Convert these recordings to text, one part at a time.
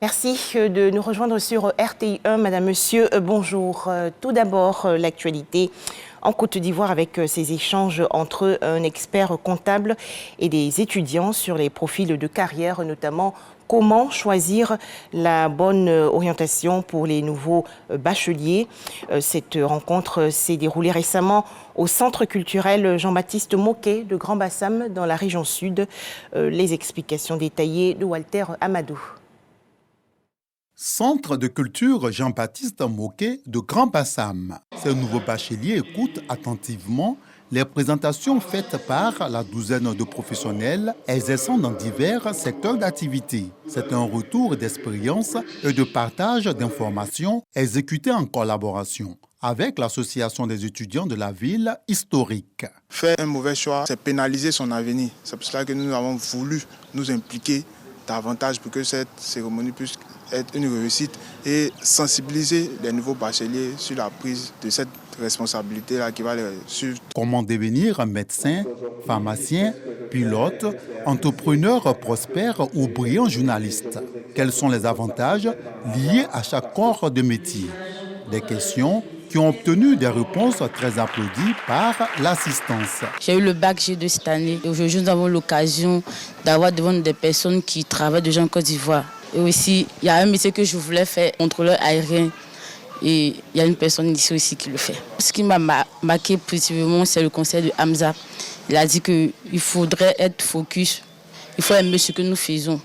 Merci de nous rejoindre sur RTI1. Madame, Monsieur, bonjour. Tout d'abord, l'actualité en Côte d'Ivoire avec ces échanges entre un expert comptable et des étudiants sur les profils de carrière, notamment comment choisir la bonne orientation pour les nouveaux bacheliers. Cette rencontre s'est déroulée récemment au Centre culturel Jean-Baptiste Moquet de Grand Bassam dans la région sud. Les explications détaillées de Walter Amadou. Centre de culture Jean-Baptiste Moquet de Grand Bassam. Ces nouveaux bacheliers écoutent attentivement les présentations faites par la douzaine de professionnels exerçant dans divers secteurs d'activité. C'est un retour d'expérience et de partage d'informations exécutés en collaboration avec l'association des étudiants de la ville historique. Faire un mauvais choix, c'est pénaliser son avenir. C'est pour cela que nous avons voulu nous impliquer davantage pour que cette cérémonie puisse être une réussite et sensibiliser les nouveaux bacheliers sur la prise de cette responsabilité-là qui va les suivre. Comment devenir médecin, pharmacien, pilote, entrepreneur prospère ou brillant journaliste? Quels sont les avantages liés à chaque corps de métier? Des questions qui ont obtenu des réponses très applaudies par l'assistance. J'ai eu le bac G2 cette année. Aujourd'hui, nous avons l'occasion d'avoir devant nous des personnes qui travaillent déjà en Côte d'Ivoire. Et aussi, il y a un métier que je voulais faire, contrôleur aérien. Et il y a une personne ici aussi qui le fait. Ce qui m'a marqué positivement, c'est le conseil de Hamza. Il a dit qu'il faudrait être focus, il faut aimer ce que nous faisons.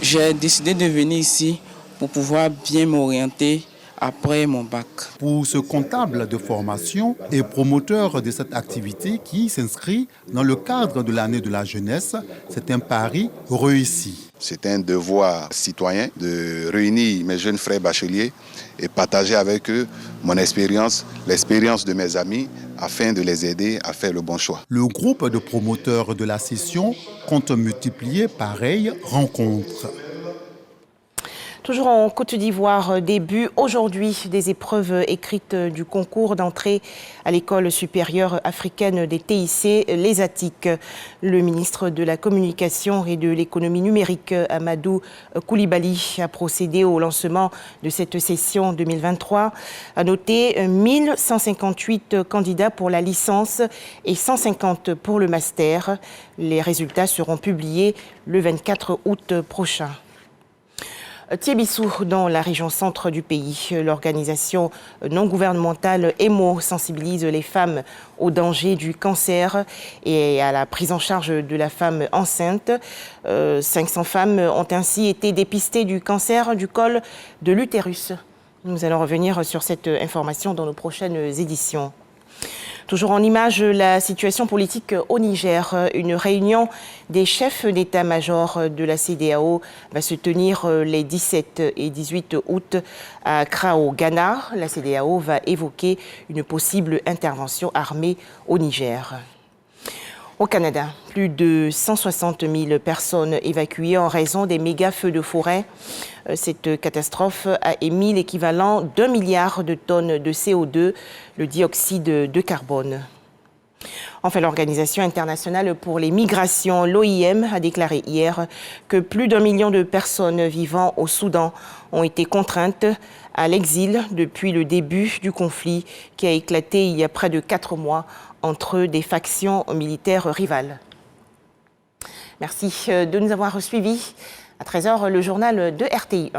J'ai décidé de venir ici pour pouvoir bien m'orienter après mon bac. Pour ce comptable de formation et promoteur de cette activité qui s'inscrit dans le cadre de l'année de la jeunesse, c'est un pari réussi. C'est un devoir citoyen de réunir mes jeunes frères bacheliers et partager avec eux mon expérience, l'expérience de mes amis, afin de les aider à faire le bon choix. Le groupe de promoteurs de la session compte multiplier pareilles rencontres. Toujours en Côte d'Ivoire, début aujourd'hui des épreuves écrites du concours d'entrée à l'école supérieure africaine des TIC, les ATIC. Le ministre de la Communication et de l'économie numérique, Amadou Koulibaly, a procédé au lancement de cette session 2023. À noter 1158 candidats pour la licence et 150 pour le master. Les résultats seront publiés le 24 août prochain. Thiébissou, dans la région centre du pays, l'organisation non gouvernementale EMO sensibilise les femmes au danger du cancer et à la prise en charge de la femme enceinte. 500 femmes ont ainsi été dépistées du cancer du col de l'utérus. Nous allons revenir sur cette information dans nos prochaines éditions. Toujours en images, la situation politique au Niger. Une réunion des chefs d'état-major de la CEDEAO va se tenir les 17 et 18 août à Accra, au Ghana. La CEDEAO va évoquer une possible intervention armée au Niger. Au Canada, plus de 160 000 personnes évacuées en raison des méga-feux de forêt. Cette catastrophe a émis l'équivalent d'1 milliard de tonnes de CO2, le dioxyde de carbone. Enfin, l'Organisation internationale pour les migrations, l'OIM, a déclaré hier que plus d'1 million de personnes vivant au Soudan ont été contraintes à l'exil depuis le début du conflit qui a éclaté il y a près de 4 mois entre des factions militaires rivales. Merci de nous avoir suivis. À 13h, le journal de RTI1.